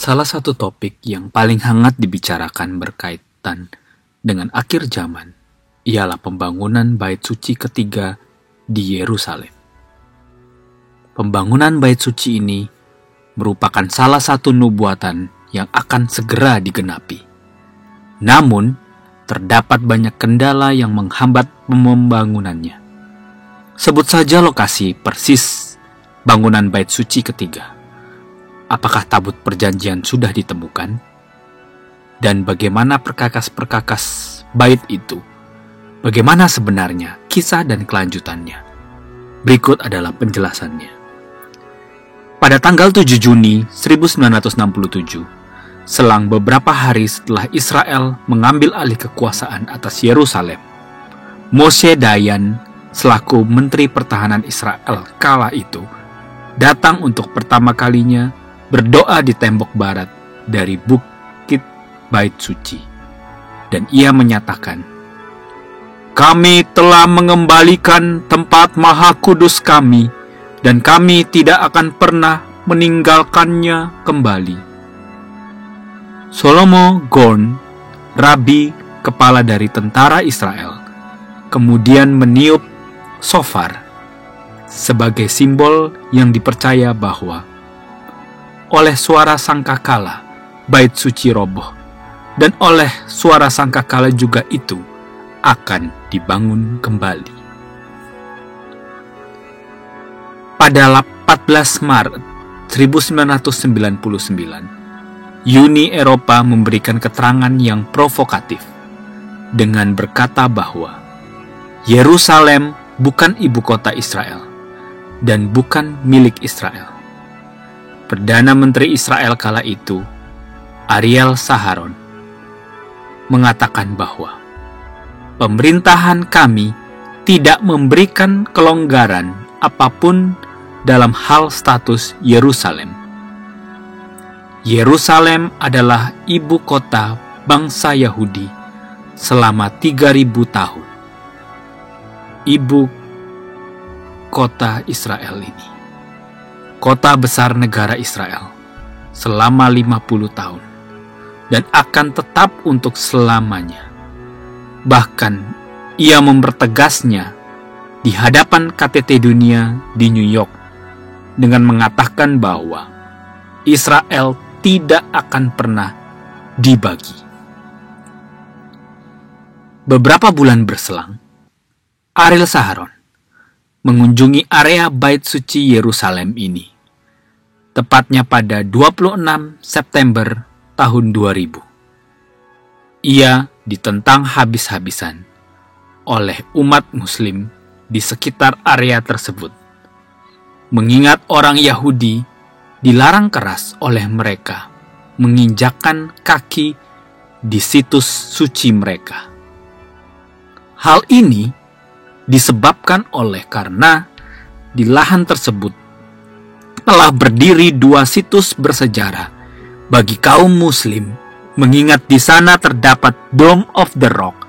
Salah satu topik yang paling hangat dibicarakan berkaitan dengan akhir zaman ialah pembangunan Bait Suci ketiga di Yerusalem. Pembangunan Bait Suci ini merupakan salah satu nubuatan yang akan segera digenapi. Namun, terdapat banyak kendala yang menghambat pembangunannya. Sebut saja lokasi persis bangunan Bait Suci ketiga. Apakah tabut perjanjian sudah ditemukan? Dan bagaimana perkakas-perkakas bait itu? Bagaimana sebenarnya kisah dan kelanjutannya? Berikut adalah penjelasannya. Pada tanggal 7 Juni 1967, selang beberapa hari setelah Israel mengambil alih kekuasaan atas Yerusalem, Moshe Dayan selaku Menteri Pertahanan Israel kala itu datang untuk pertama kalinya berdoa di tembok barat dari bukit Bait Suci. Dan ia menyatakan, "Kami telah mengembalikan tempat maha kudus kami, dan kami tidak akan pernah meninggalkannya kembali." Shlomo Goren, rabi kepala dari tentara Israel, kemudian meniup shofar sebagai simbol yang dipercaya bahwa oleh suara sangkakala Bait Suci roboh, dan oleh suara sangkakala juga itu akan dibangun kembali. Pada 14 Maret 1999, Uni Eropa memberikan keterangan yang provokatif dengan berkata bahwa Yerusalem bukan ibu kota Israel dan bukan milik Israel. Perdana Menteri Israel kala itu, Ariel Sharon, mengatakan bahwa pemerintahan kami tidak memberikan kelonggaran apapun dalam hal status Yerusalem. Yerusalem adalah ibu kota bangsa Yahudi selama 3.000 tahun. Ibu kota Israel ini, kota besar negara Israel, selama 50 tahun, dan akan tetap untuk selamanya. Bahkan, ia mempertegasnya di hadapan KTT Dunia di New York dengan mengatakan bahwa Israel tidak akan pernah dibagi. Beberapa bulan berselang, Ariel Sharon mengunjungi area Bait Suci Yerusalem ini, tepatnya pada 26 September tahun 2000. Ia ditentang habis-habisan oleh umat Muslim di sekitar area tersebut, mengingat orang Yahudi dilarang keras oleh mereka menginjakkan kaki di situs suci mereka. Hal ini disebabkan oleh karena di lahan tersebut telah berdiri 2 situs bersejarah bagi kaum Muslim, mengingat di sana terdapat Dome of the Rock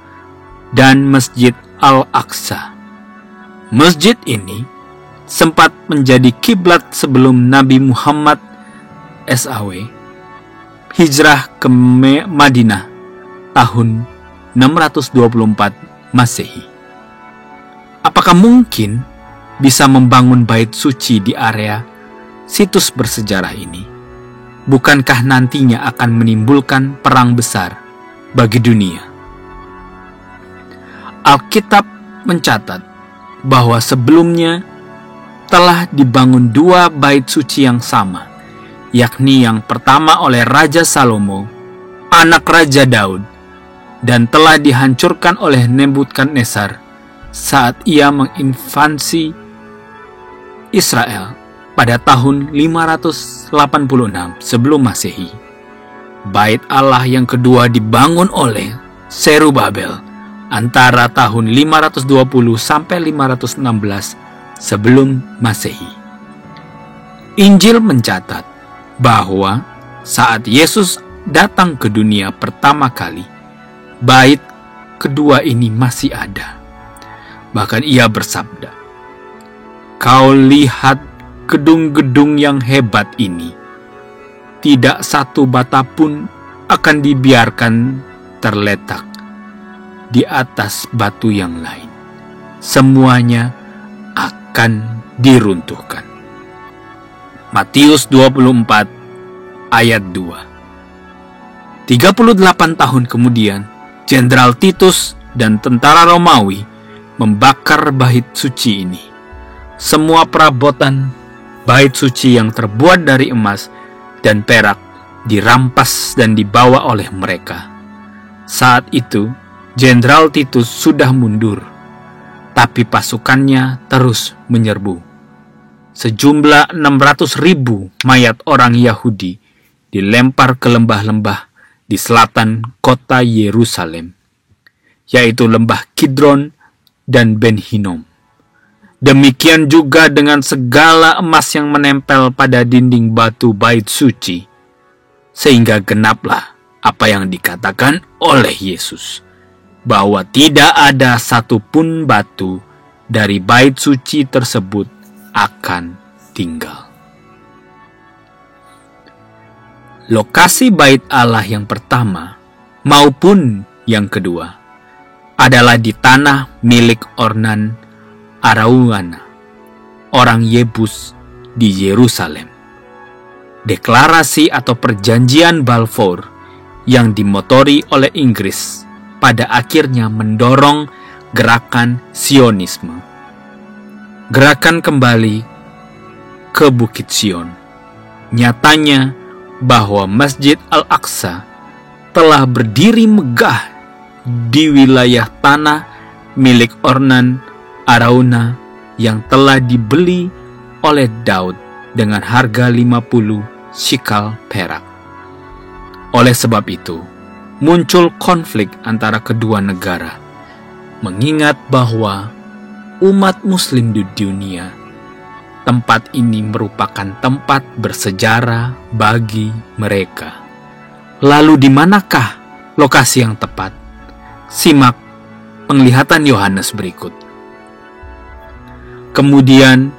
dan Masjid Al-Aqsa. Masjid ini sempat menjadi kiblat sebelum Nabi Muhammad SAW hijrah ke Madinah tahun 624 Masehi. Apakah mungkin bisa membangun bait suci di area situs bersejarah ini? Bukankah nantinya akan menimbulkan perang besar bagi dunia? Alkitab mencatat bahwa sebelumnya telah dibangun 2 bait suci yang sama, yakni yang pertama oleh Raja Salomo, anak Raja Daud, dan telah dihancurkan oleh Nebukadnezar saat ia menginvasi Israel pada tahun 586 sebelum Masehi. Bait Allah yang kedua dibangun oleh Zerubabel antara tahun 520 sampai 516 sebelum Masehi. Injil mencatat bahwa saat Yesus datang ke dunia pertama kali, bait kedua ini masih ada. Bahkan ia bersabda, "Kau lihat gedung-gedung yang hebat ini. tidak satu bata pun akan dibiarkan terletak di atas batu yang lain. Semuanya akan diruntuhkan. Matius 24 ayat 2. 38 tahun kemudian, Jenderal Titus dan tentara Romawi membakar bait suci ini. Semua perabotan bait suci yang terbuat dari emas dan perak dirampas dan dibawa oleh mereka. Saat itu, Jenderal Titus sudah mundur, tapi pasukannya terus menyerbu. Sejumlah 600.000 mayat orang Yahudi dilempar ke lembah-lembah di selatan kota Yerusalem, yaitu lembah Kidron dan Ben Hinnom. Demikian juga dengan segala emas yang menempel pada dinding batu bait suci, sehingga genaplah apa yang dikatakan oleh Yesus, bahwa tidak ada satupun batu dari bait suci tersebut akan tinggal. Lokasi bait Allah yang pertama maupun yang kedua adalah di tanah milik Ornan Araunah, orang Yebus di Yerusalem. Deklarasi atau perjanjian Balfour yang dimotori oleh Inggris pada akhirnya mendorong gerakan Sionisme. Gerakan kembali ke Bukit Sion. Nyatanya bahwa Masjid Al-Aqsa telah berdiri megah di wilayah tanah milik Ornan Araunah yang telah dibeli oleh Daud dengan harga 50 shikal perak. Oleh sebab itu, muncul konflik antara kedua negara, mengingat bahwa umat Muslim di dunia, tempat ini merupakan tempat bersejarah bagi mereka. Lalu di manakah lokasi yang tepat? Simak penglihatan Yohanes berikut. Kemudian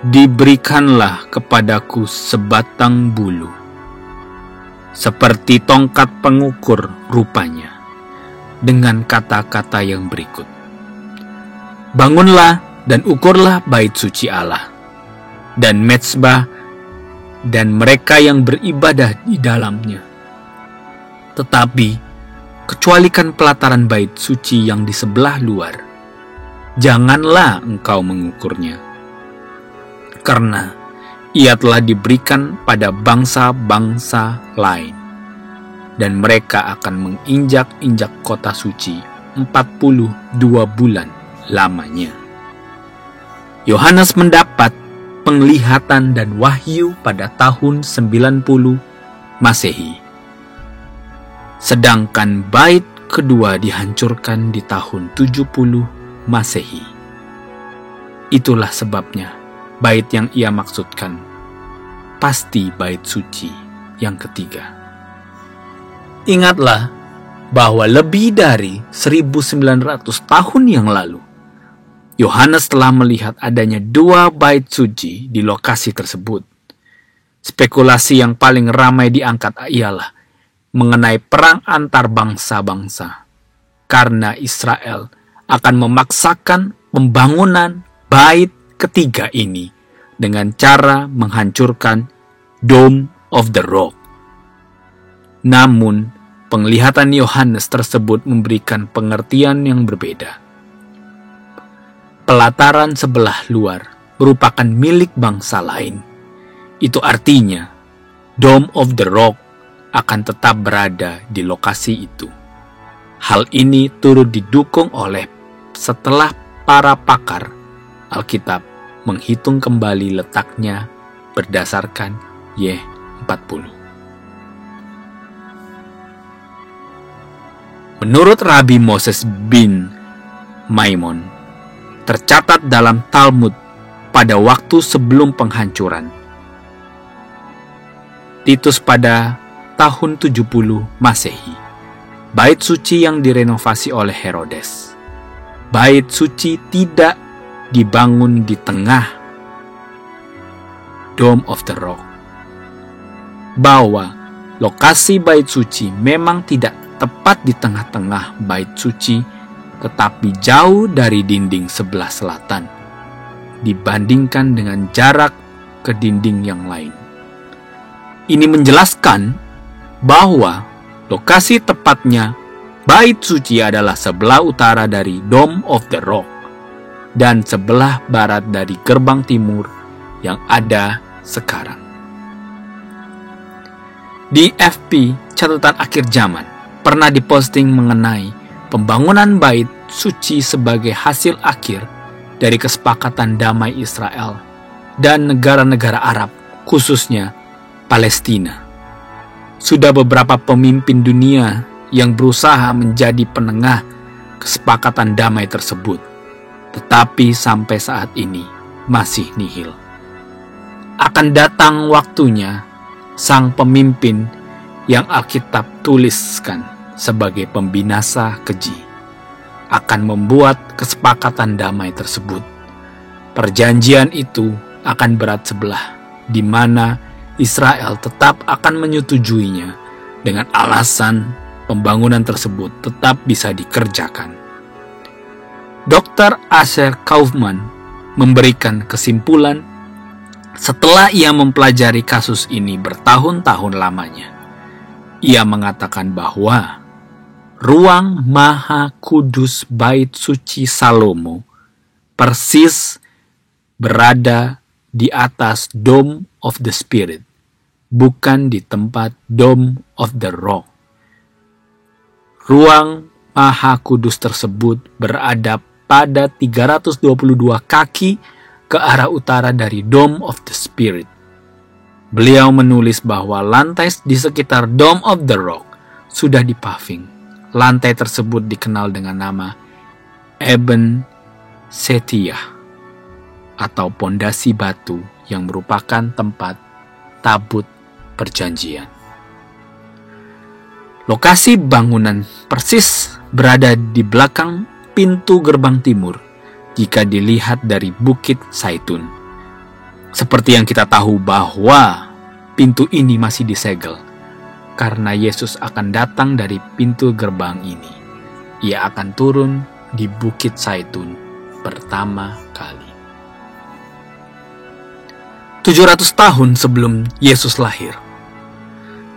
diberikanlah kepadaku sebatang bulu, seperti tongkat pengukur rupanya, dengan kata-kata yang berikut. Bangunlah dan ukurlah bait suci Allah, dan mezbah, dan mereka yang beribadah di dalamnya. Tetapi, kecualikan pelataran bait suci yang di sebelah luar, janganlah engkau mengukurnya, karena ia telah diberikan pada bangsa-bangsa lain, dan mereka akan menginjak-injak kota suci 42 bulan lamanya. Yohanes mendapat penglihatan dan wahyu pada tahun 90 Masehi. Sedangkan bait kedua dihancurkan di tahun 70 Masehi. Itulah sebabnya bait yang ia maksudkan pasti bait suci yang ketiga. Ingatlah bahwa lebih dari 1900 tahun yang lalu, Yohanes telah melihat adanya 2 bait suci di lokasi tersebut. Spekulasi yang paling ramai diangkat ialah mengenai perang antar bangsa-bangsa, karena Israel akan memaksakan pembangunan bait ketiga ini dengan cara menghancurkan Dome of the Rock. Namun, penglihatan Yohanes tersebut memberikan pengertian yang berbeda. Pelataran sebelah luar merupakan milik bangsa lain. Itu artinya, Dome of the Rock akan tetap berada di lokasi itu. Hal ini turut didukung oleh setelah para pakar Alkitab menghitung kembali letaknya berdasarkan Y40. Menurut Rabi Moses bin Maimon, tercatat dalam Talmud pada waktu sebelum penghancuran Titus pada tahun 70 Masehi, bait suci yang direnovasi oleh Herodes. Bait suci tidak dibangun di tengah Dome of the Rock, bahwa lokasi bait suci memang tidak tepat di tengah-tengah bait suci, tetapi jauh dari dinding sebelah selatan dibandingkan dengan jarak ke dinding yang lain. Ini menjelaskan bahwa lokasi tepatnya bait suci adalah sebelah utara dari Dome of the Rock dan sebelah barat dari gerbang timur yang ada sekarang. Di FP, catatan akhir zaman, pernah diposting mengenai pembangunan bait suci sebagai hasil akhir dari kesepakatan damai Israel dan negara-negara Arab, khususnya Palestina. Sudah beberapa pemimpin dunia yang berusaha menjadi penengah kesepakatan damai tersebut, tetapi sampai saat ini masih nihil. Akan datang waktunya sang pemimpin yang Alkitab tuliskan sebagai pembinasa keji akan membuat kesepakatan damai tersebut. Perjanjian itu akan berat sebelah, di mana Israel tetap akan menyetujuinya dengan alasan pembangunan tersebut tetap bisa dikerjakan. Dr. Asher Kaufman memberikan kesimpulan setelah ia mempelajari kasus ini bertahun-tahun lamanya. Ia mengatakan bahwa ruang Maha Kudus Bait Suci Salomo persis berada di atas Dome of the Spirit, bukan di tempat Dome of the Rock. Ruang Maha Kudus tersebut berada pada 322 kaki ke arah utara dari Dome of the Spirit. Beliau menulis bahwa lantai di sekitar Dome of the Rock sudah dipaving. Lantai tersebut dikenal dengan nama Eben Setiah atau pondasi batu yang merupakan tempat tabut perjanjian. Lokasi bangunan persis berada di belakang pintu gerbang timur jika dilihat dari Bukit Zaitun. Seperti yang kita tahu bahwa pintu ini masih disegel karena Yesus akan datang dari pintu gerbang ini. Ia akan turun di Bukit Zaitun pertama kali. 700 tahun sebelum Yesus lahir,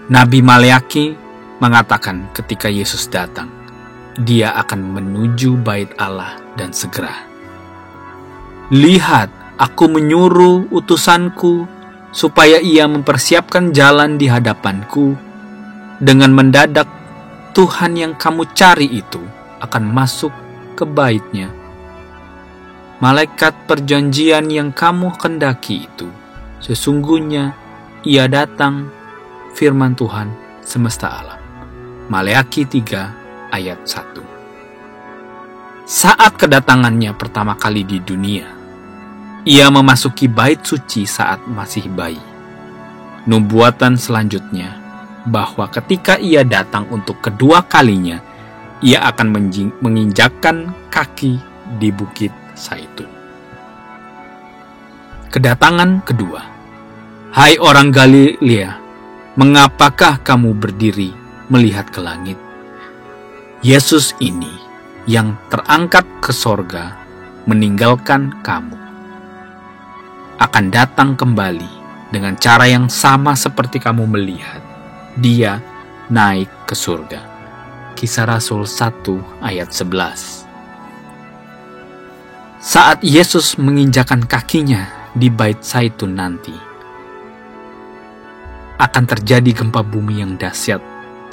Nabi Maleaki mengatakan ketika Yesus datang, Dia akan menuju bait Allah dan segera. Lihat, aku menyuruh utusanku supaya ia mempersiapkan jalan di hadapanku. Dengan mendadak, Tuhan yang kamu cari itu akan masuk ke bait-Nya. Malaikat perjanjian yang kamu kendaki itu, sesungguhnya ia datang, firman Tuhan semesta alam. Maleaki 3 ayat 1. Saat kedatangannya pertama kali di dunia, ia memasuki bait suci saat masih bayi. Nubuatan selanjutnya bahwa ketika ia datang untuk kedua kalinya, ia akan menginjakkan kaki di Bukit Zaitun. Kedatangan kedua. Hai orang Galilea, mengapakah kamu berdiri melihat ke langit? Yesus ini yang terangkat ke sorga meninggalkan kamu akan datang kembali dengan cara yang sama seperti kamu melihat Dia naik ke surga. Kisah Rasul 1 ayat 11. Saat Yesus menginjakan kakinya di bait Zaitun nanti, akan terjadi gempa bumi yang dahsyat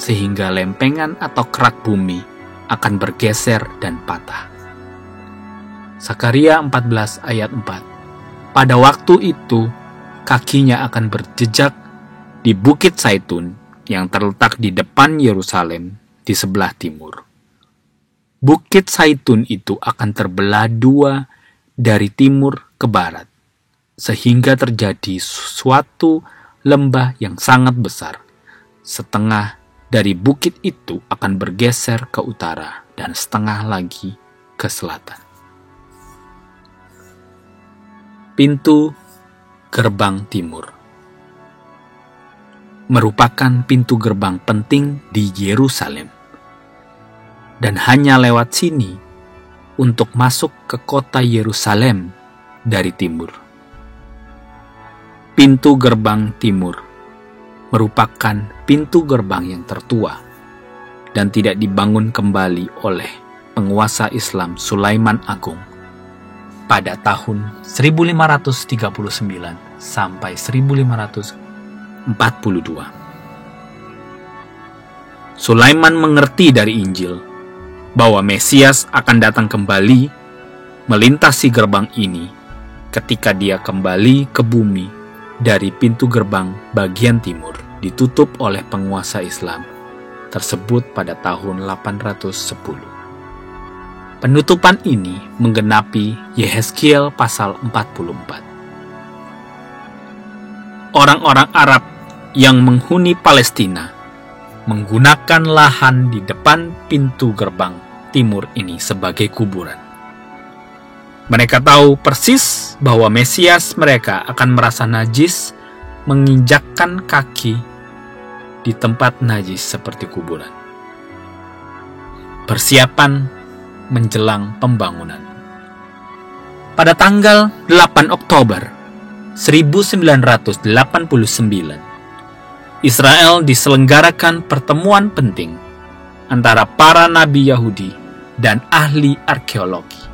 sehingga lempengan atau kerak bumi akan bergeser dan patah. Sakaria 14 ayat 4. Pada waktu itu, kakinya akan berjejak di Bukit Zaitun yang terletak di depan Yerusalem di sebelah timur. Bukit Zaitun itu akan terbelah dua dari timur ke barat, sehingga terjadi suatu lembah yang sangat besar. Setengah dari bukit itu akan bergeser ke utara dan setengah lagi ke selatan. Pintu gerbang timur. merupakan pintu gerbang penting di Yerusalem, dan hanya lewat sini untuk masuk ke kota Yerusalem dari timur. Pintu gerbang timur merupakan pintu gerbang yang tertua dan tidak dibangun kembali oleh penguasa Islam Sulaiman Agung pada tahun 1539 sampai 1542. Sulaiman mengerti dari Injil bahwa Mesias akan datang kembali melintasi gerbang ini ketika dia kembali ke bumi dari pintu gerbang bagian timur ditutup oleh penguasa Islam tersebut pada tahun 810. Penutupan ini menggenapi Yehezkiel pasal 44. Orang-orang Arab yang menghuni Palestina menggunakan lahan di depan pintu gerbang timur ini sebagai kuburan. Mereka tahu persis bahwa Mesias mereka akan merasa najis menginjakkan kaki di tempat najis seperti kuburan. Persiapan menjelang pembangunan. Pada tanggal 8 Oktober 1989, Israel diselenggarakan pertemuan penting antara para nabi Yahudi dan ahli arkeologi.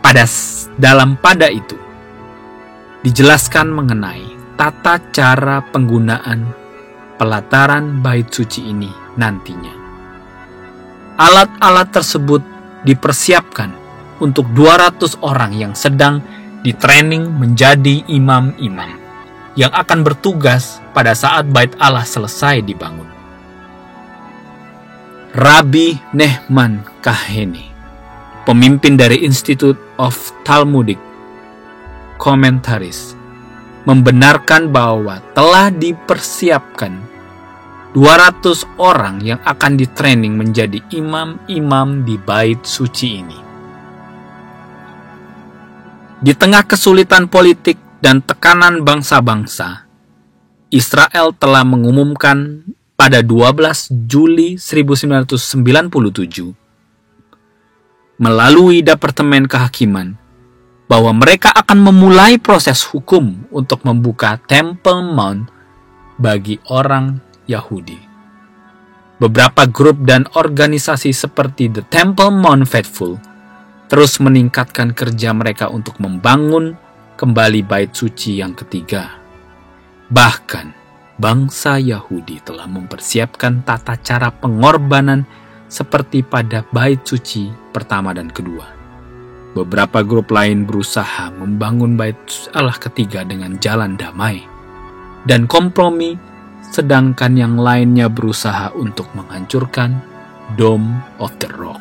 Pada itu, dijelaskan mengenai tata cara penggunaan pelataran bait suci ini nantinya. Alat-alat tersebut dipersiapkan untuk 200 orang yang sedang ditraining menjadi imam-imam yang akan bertugas pada saat bait Allah selesai dibangun. Rabbi Nehman Kahane, pemimpin dari Institute of Talmudic Commentaries, membenarkan bahwa telah dipersiapkan 200 orang yang akan ditraining menjadi imam-imam di bait suci ini. Di tengah kesulitan politik dan tekanan bangsa-bangsa, Israel telah mengumumkan pada 12 Juli 1997 melalui Departemen Kehakiman bahwa mereka akan memulai proses hukum untuk membuka Temple Mount bagi orang Yahudi. Beberapa grup dan organisasi seperti The Temple Mount Faithful terus meningkatkan kerja mereka untuk membangun kembali bait suci yang ketiga. Bahkan, bangsa Yahudi telah mempersiapkan tata cara pengorbanan seperti pada bait suci pertama dan kedua. Beberapa grup lain berusaha membangun bait Allah ketiga dengan jalan damai dan kompromi, sedangkan yang lainnya berusaha untuk menghancurkan Dome of the Rock.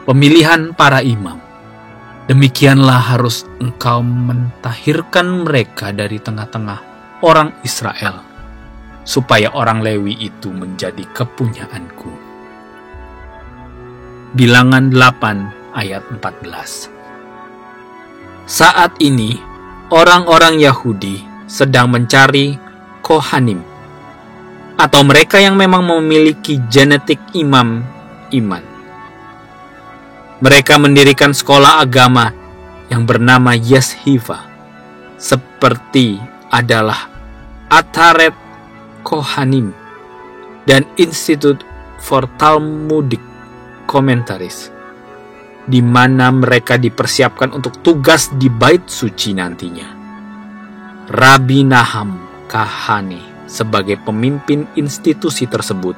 Pemilihan para imam. Demikianlah harus engkau mentahirkan mereka dari tengah-tengah orang Israel, supaya orang Lewi itu menjadi kepunyaanku. Bilangan 8 ayat 14. Saat ini, orang-orang Yahudi sedang mencari Kohanim, atau mereka yang memang memiliki genetik imam iman. Mereka mendirikan sekolah agama yang bernama Yeshiva, seperti adalah Ataret Kohanim dan Institute for Talmudic Commentaries, di mana mereka dipersiapkan untuk tugas di bait suci nantinya. Rabbi Nahum Kahane sebagai pemimpin institusi tersebut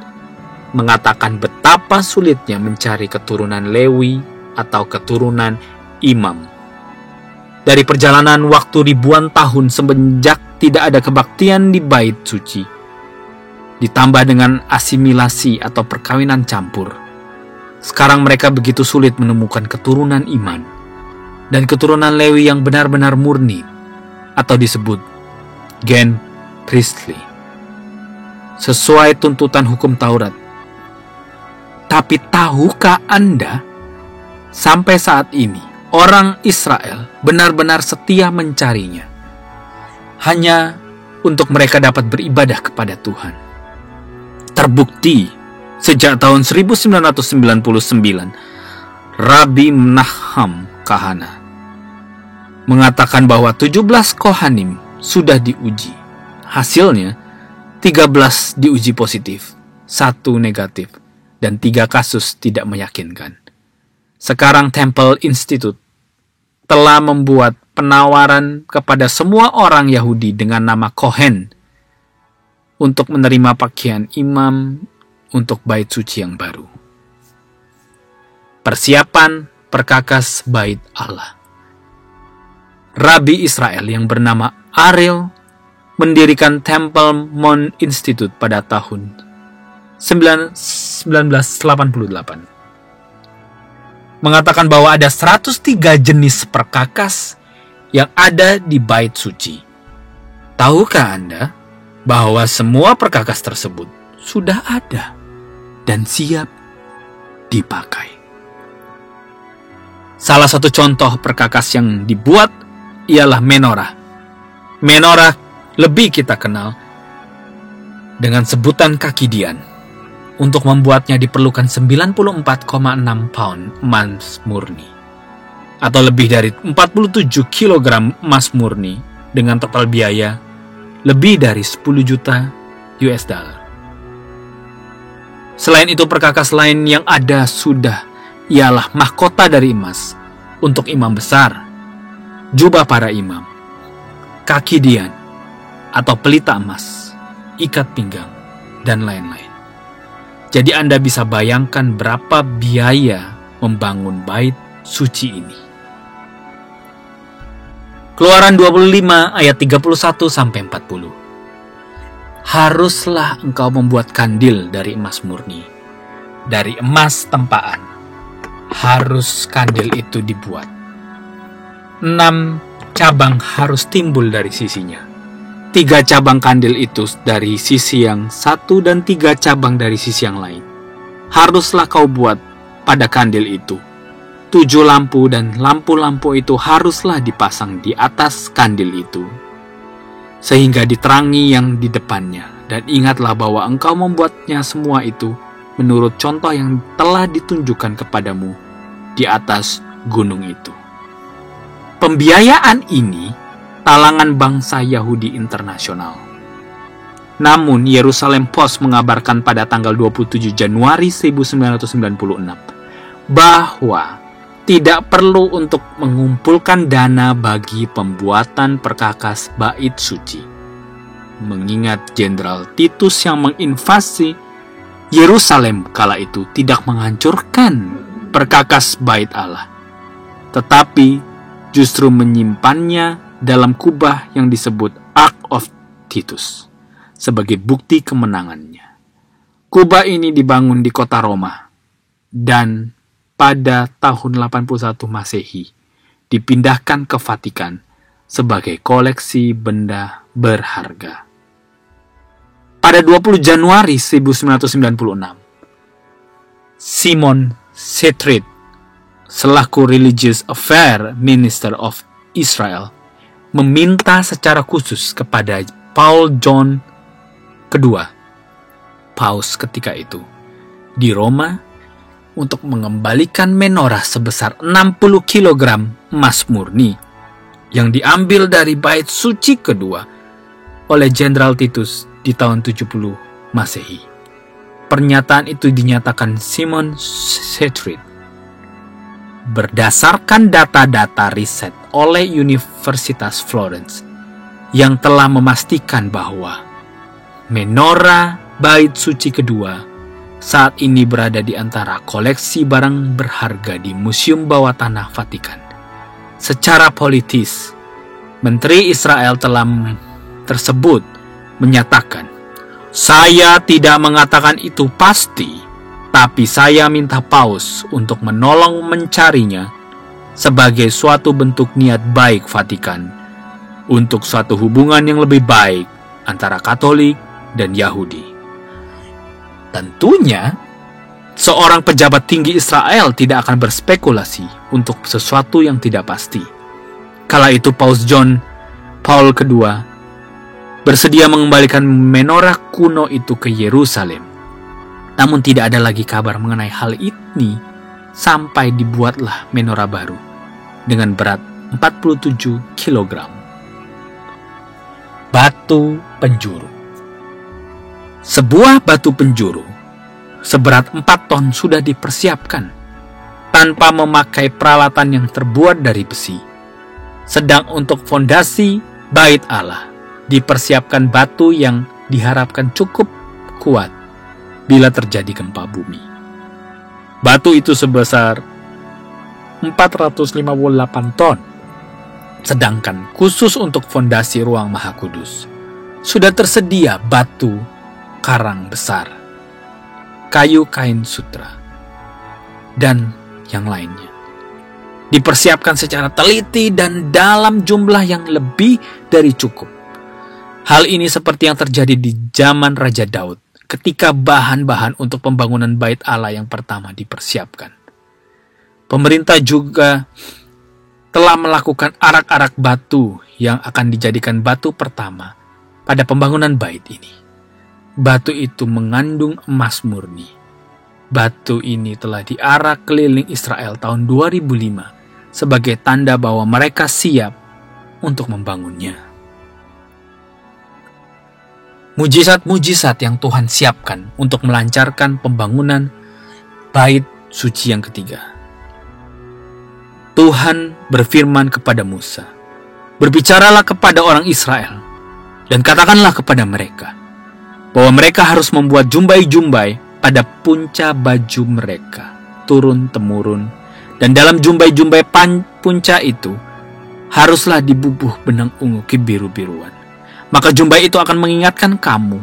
mengatakan betapa sulitnya mencari keturunan Lewi atau keturunan imam. Dari perjalanan waktu ribuan tahun semenjak tidak ada kebaktian di bait suci, ditambah dengan asimilasi atau perkawinan campur, sekarang mereka begitu sulit menemukan keturunan iman dan keturunan Lewi yang benar-benar murni, atau disebut gen priestly, sesuai tuntutan hukum Taurat. Tapi tahukah Anda, sampai saat ini orang Israel benar-benar setia mencarinya, hanya untuk mereka dapat beribadah kepada Tuhan. Terbukti sejak tahun 1999, Rabbi Menachem Kahana mengatakan bahwa 17 Kohanim sudah diuji. Hasilnya 13 diuji positif, 1 negatif, dan 3 kasus tidak meyakinkan. Sekarang Temple Institute telah membuat penawaran kepada semua orang Yahudi dengan nama Kohen untuk menerima pakaian imam untuk bait suci yang baru. Persiapan perkakas bait Allah. Rabi Israel yang bernama Ariel mendirikan Temple Mount Institute pada tahun 1988. Mengatakan bahwa ada 103 jenis perkakas yang ada di bait suci. Tahukah Anda bahwa semua perkakas tersebut sudah ada dan siap dipakai? Salah satu contoh perkakas yang dibuat ialah menorah. Menorah lebih kita kenal dengan sebutan kaki Dian. Untuk membuatnya diperlukan 94,6 pound emas murni, atau lebih dari 47 kg emas murni dengan total biaya lebih dari 10 juta US dollar. Selain itu, perkakas lain yang ada sudah ialah mahkota dari emas untuk imam besar, jubah para imam, kaki Dian atau pelita emas, ikat pinggang, dan lain-lain. Jadi Anda bisa bayangkan berapa biaya membangun bait suci ini. Keluaran 25 ayat 31-40. Haruslah engkau membuat kandil dari emas murni, dari emas tempaan. Harus kandil itu dibuat. 6 cabang harus timbul dari sisinya. 3 cabang kandil itu dari sisi yang satu dan 3 cabang dari sisi yang lain. Haruslah kau buat pada kandil itu 7 lampu, dan lampu-lampu itu haruslah dipasang di atas kandil itu, sehingga diterangi yang di depannya. Dan ingatlah bahwa engkau membuatnya semua itu menurut contoh yang telah ditunjukkan kepadamu di atas gunung itu. Pembiayaan ini talangan bangsa Yahudi internasional. Namun, Yerusalem Post mengabarkan pada tanggal 27 Januari 1996 bahwa tidak perlu untuk mengumpulkan dana bagi pembuatan perkakas bait suci, mengingat Jenderal Titus yang menginvasi Yerusalem kala itu tidak menghancurkan perkakas bait Allah, tetapi justru menyimpannya dalam kubah yang disebut Ark of Titus sebagai bukti kemenangannya. Kubah ini dibangun di kota Roma dan pada tahun 81 Masehi dipindahkan ke Vatikan sebagai koleksi benda berharga. Pada 20 Januari 1996, Simon Setrit selaku Religious Affairs Minister of Israel meminta secara khusus kepada Paul John II, Paus ketika itu, di Roma untuk mengembalikan menorah sebesar 60 kg emas murni yang diambil dari bait suci kedua oleh Jenderal Titus di tahun 70 Masehi. Pernyataan itu dinyatakan Simon Setrit berdasarkan data-data riset oleh Universitas Florence yang telah memastikan bahwa menorah bait suci kedua saat ini berada di antara koleksi barang berharga di Museum Bawah Tanah Vatikan. Secara politis, Menteri Israel tersebut menyatakan, "Saya tidak mengatakan itu pasti, tapi saya minta Paus untuk menolong mencarinya sebagai suatu bentuk niat baik Vatikan untuk suatu hubungan yang lebih baik antara Katolik dan Yahudi." Tentunya, seorang pejabat tinggi Israel tidak akan berspekulasi untuk sesuatu yang tidak pasti. Kala itu Paus John Paul II bersedia mengembalikan menorah kuno itu ke Yerusalem. Namun tidak ada lagi kabar mengenai hal ini sampai dibuatlah menorah baru dengan berat 47 kg. Batu penjuru. Sebuah batu penjuru seberat 4 ton sudah dipersiapkan tanpa memakai peralatan yang terbuat dari besi. Sedang untuk fondasi Bait Allah dipersiapkan batu yang diharapkan cukup kuat bila terjadi gempa bumi. Batu itu sebesar 458 ton. Sedangkan khusus untuk fondasi ruang Maha Kudus sudah tersedia batu karang besar, kayu kain sutra, dan yang lainnya. Dipersiapkan secara teliti dan dalam jumlah yang lebih dari cukup. Hal ini seperti yang terjadi di zaman Raja Daud ketika bahan-bahan untuk pembangunan Bait Allah yang pertama dipersiapkan. Pemerintah juga telah melakukan arak-arak batu yang akan dijadikan batu pertama pada pembangunan bait ini. Batu itu mengandung emas murni. Batu ini telah diarak keliling Israel tahun 2005 sebagai tanda bahwa mereka siap untuk membangunnya. Mujizat-mujizat yang Tuhan siapkan untuk melancarkan pembangunan bait suci yang ketiga. Tuhan berfirman kepada Musa, "Berbicaralah kepada orang Israel, dan katakanlah kepada mereka, bahwa mereka harus membuat jumbai-jumbai pada punca baju mereka, turun-temurun, dan dalam jumbai-jumbai punca itu, haruslah dibubuh benang ungu kebiru-biruan. Maka jumbai itu akan mengingatkan kamu,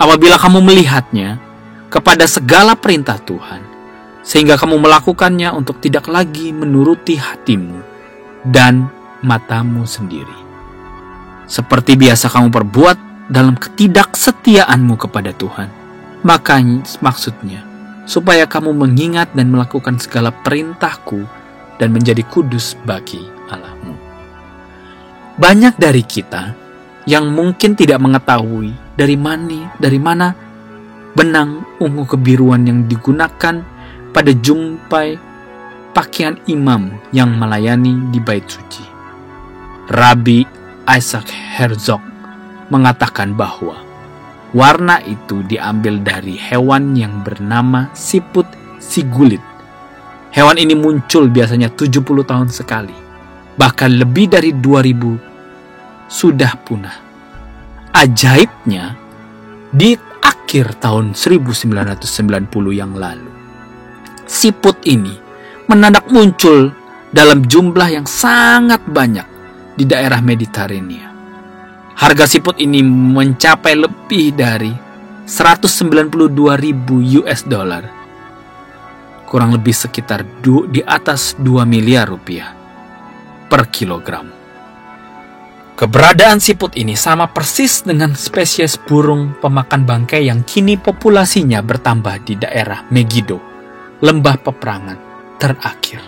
apabila kamu melihatnya, kepada segala perintah Tuhan, sehingga kamu melakukannya untuk tidak lagi menuruti hatimu dan matamu sendiri. Seperti biasa kamu perbuat dalam ketidaksetiaanmu kepada Tuhan. Maka maksudnya, supaya kamu mengingat dan melakukan segala perintahku dan menjadi kudus bagi Allahmu." Banyak dari kita yang mungkin tidak mengetahui dari mana benang ungu kebiruan yang digunakan pada jumpai pakaian imam yang melayani di bait suci. Rabbi Isaac Herzog mengatakan bahwa warna itu diambil dari hewan yang bernama siput sigulit. Hewan ini muncul biasanya 70 tahun sekali, bahkan lebih dari 2000 sudah punah. Ajaibnya, di akhir tahun 1990 yang lalu, siput ini mendadak muncul dalam jumlah yang sangat banyak di daerah Mediterania. Harga siput ini mencapai lebih dari 192.000 US dollar, kurang lebih sekitar di atas 2 miliar rupiah per kilogram. Keberadaan siput ini sama persis dengan spesies burung pemakan bangkai yang kini populasinya bertambah di daerah Megiddo, lembah peperangan terakhir.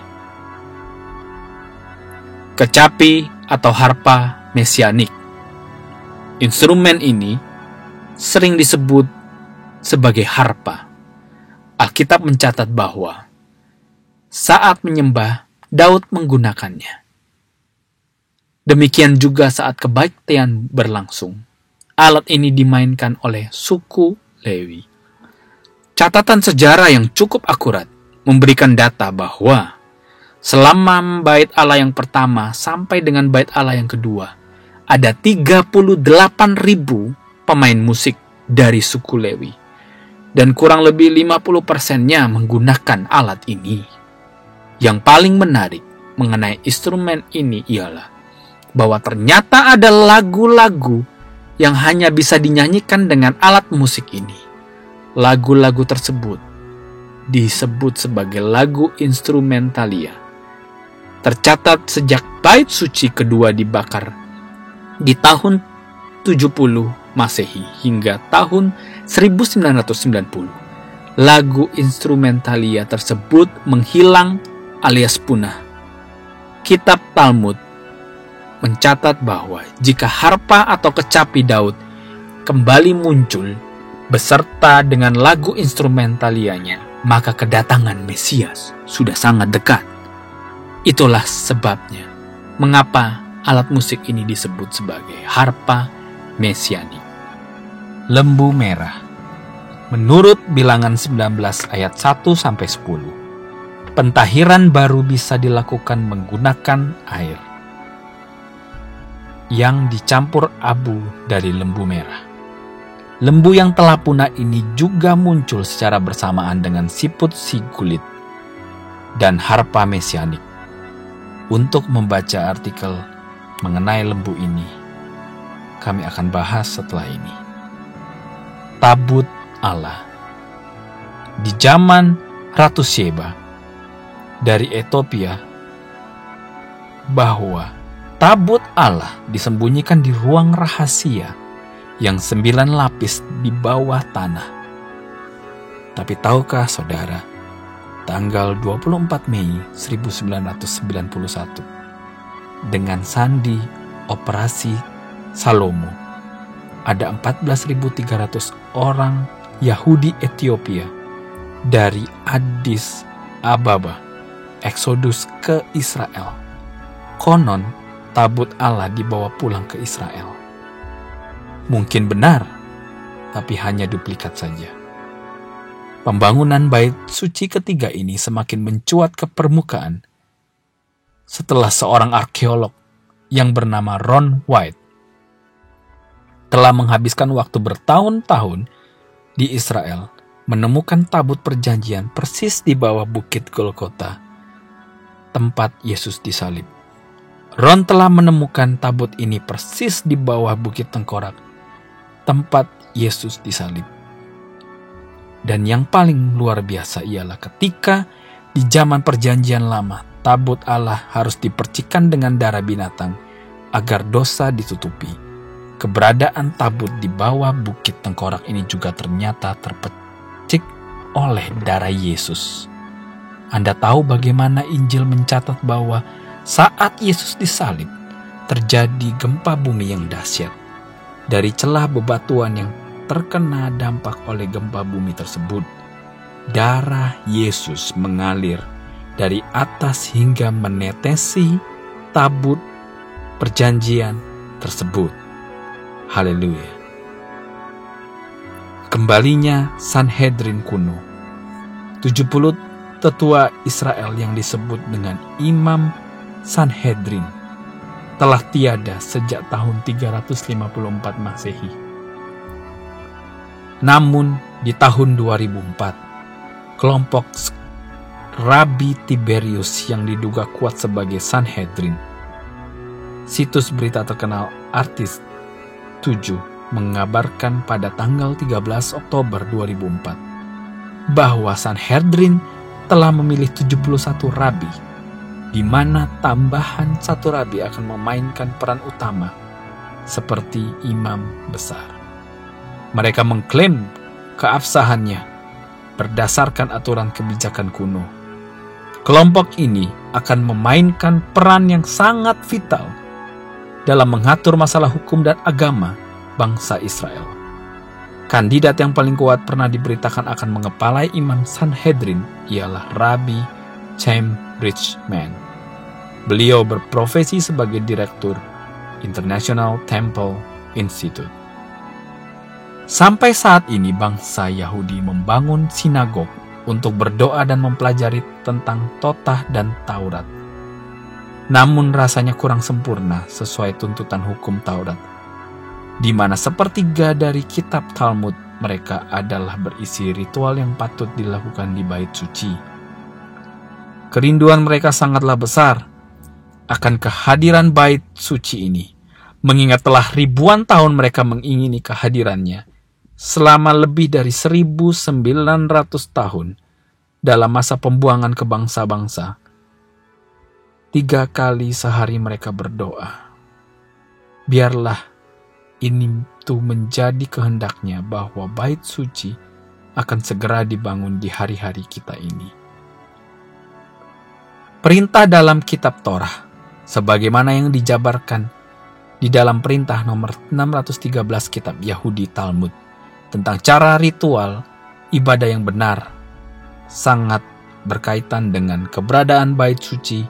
Kecapi atau harpa mesianik. Instrumen ini sering disebut sebagai harpa. Alkitab mencatat bahwa saat menyembah, Daud menggunakannya. Demikian juga saat kebaktian berlangsung. Alat ini dimainkan oleh suku Lewi. Catatan sejarah yang cukup akurat memberikan data bahwa selama bait Allah yang pertama sampai dengan bait Allah yang kedua, ada 38.000 pemain musik dari suku Lewi. Dan kurang lebih 50%-nya menggunakan alat ini. Yang paling menarik mengenai instrumen ini ialah bahwa ternyata ada lagu-lagu yang hanya bisa dinyanyikan dengan alat musik ini. Lagu-lagu tersebut disebut sebagai lagu instrumentalia. Tercatat sejak bait suci kedua dibakar di tahun 70 Masehi hingga tahun 1990. Lagu instrumentalia tersebut menghilang alias punah. Kitab Talmud mencatat bahwa jika harpa atau kecapi Daud kembali muncul beserta dengan lagu instrumentalianya, maka kedatangan Mesias sudah sangat dekat. Itulah sebabnya mengapa alat musik ini disebut sebagai harpa mesianik. Lembu merah. Menurut Bilangan 19 ayat 1-10, pentahiran baru bisa dilakukan menggunakan air yang dicampur abu dari lembu merah. Lembu yang telah punah ini juga muncul secara bersamaan dengan siput si kulit dan harpa mesianik. Untuk membaca artikel mengenai lembu ini, kami akan bahas setelah ini. Tabut Allah. Di zaman Ratu Sheba dari Ethiopia, bahwa tabut Allah disembunyikan di ruang rahasia yang 9 lapis di bawah tanah. Tapi tahukah saudara, tanggal 24 Mei 1991, dengan sandi Operasi Salomo, ada 14.300 orang Yahudi Ethiopia dari Addis Ababa eksodus ke Israel. Konon tabut Allah dibawa pulang ke Israel. Mungkin benar, tapi hanya duplikat saja. Pembangunan bait suci ketiga ini semakin mencuat ke permukaan setelah seorang arkeolog yang bernama Ron White telah menghabiskan waktu bertahun-tahun di Israel menemukan tabut perjanjian persis di bawah bukit Golgota, tempat Yesus disalib. Ron telah menemukan tabut ini persis di bawah bukit Tengkorak, tempat Yesus disalib. Dan yang paling luar biasa ialah ketika di zaman perjanjian lama, tabut Allah harus dipercikan dengan darah binatang agar dosa ditutupi. Keberadaan tabut di bawah bukit Tengkorak ini juga ternyata terpercik oleh darah Yesus. Anda tahu bagaimana Injil mencatat bahwa saat Yesus disalib, terjadi gempa bumi yang dahsyat. Dari celah bebatuan yang terkena dampak oleh gempa bumi tersebut, darah Yesus mengalir dari atas hingga menetesi tabut perjanjian tersebut. Haleluya. Kembalinya Sanhedrin kuno. 70 tetua Israel yang disebut dengan Imam Sanhedrin telah tiada sejak tahun 354 Masehi. Namun di tahun 2004, kelompok Rabi Tiberius yang diduga kuat sebagai Sanhedrin, situs berita terkenal Artis 7 mengabarkan pada tanggal 13 Oktober 2004 bahwa Sanhedrin telah memilih 71 rabi, di mana tambahan satu rabi akan memainkan peran utama seperti imam besar. Mereka mengklaim keabsahannya berdasarkan aturan kebijakan kuno. Kelompok ini akan memainkan peran yang sangat vital dalam mengatur masalah hukum dan agama bangsa Israel. Kandidat yang paling kuat pernah diberitakan akan mengepalai imam Sanhedrin ialah Rabbi Chaim Richman. Beliau berprofesi sebagai direktur International Temple Institute. Sampai saat ini bangsa Yahudi membangun sinagog untuk berdoa dan mempelajari tentang Totah dan Taurat. Namun rasanya kurang sempurna sesuai tuntutan hukum Taurat, di mana sepertiga dari kitab Talmud mereka adalah berisi ritual yang patut dilakukan di bait suci. Kerinduan mereka sangatlah besar akan kehadiran bait suci ini, mengingat telah ribuan tahun mereka mengingini kehadirannya selama lebih dari 1900 tahun dalam masa pembuangan ke bangsa-bangsa. 3 kali sehari mereka berdoa. Biarlah ini tuh menjadi kehendaknya bahwa bait suci akan segera dibangun di hari-hari kita ini. Perintah dalam kitab Torah, sebagaimana yang dijabarkan di dalam perintah nomor 613 kitab Yahudi Talmud tentang cara ritual ibadah yang benar sangat berkaitan dengan keberadaan bait suci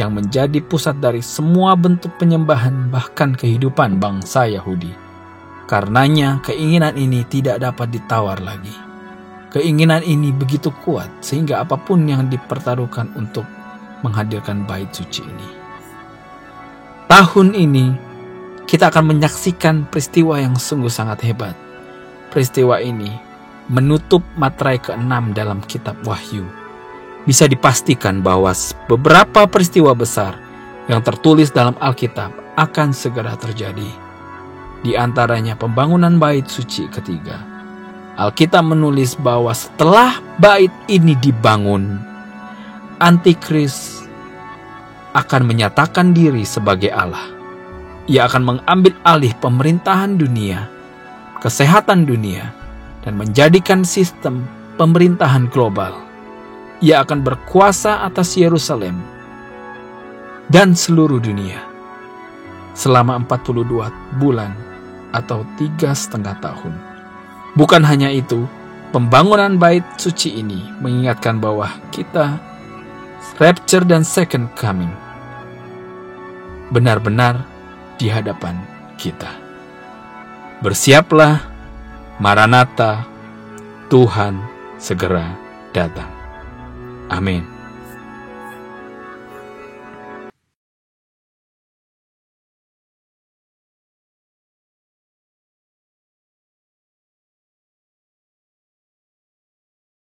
yang menjadi pusat dari semua bentuk penyembahan bahkan kehidupan bangsa Yahudi. Karenanya keinginan ini tidak dapat ditawar lagi. Keinginan ini begitu kuat sehingga apapun yang dipertaruhkan untuk menghadirkan bait suci ini. Tahun ini kita akan menyaksikan peristiwa yang sungguh sangat hebat. Peristiwa ini menutup materai ke-6 dalam kitab Wahyu. Bisa dipastikan bahwa beberapa peristiwa besar yang tertulis dalam Alkitab akan segera terjadi. Di antaranya pembangunan bait suci ketiga. Alkitab menulis bahwa setelah bait ini dibangun, Antikris akan menyatakan diri sebagai Allah. Ia akan mengambil alih pemerintahan dunia, kesehatan dunia, dan menjadikan sistem pemerintahan global. Ia akan berkuasa atas Yerusalem dan seluruh dunia selama 42 bulan atau 3,5 tahun. Bukan hanya itu, pembangunan bait suci ini mengingatkan bahwa kita rapture dan second coming benar-benar di hadapan kita. Bersiaplah, Maranatha, Tuhan segera datang. Amin.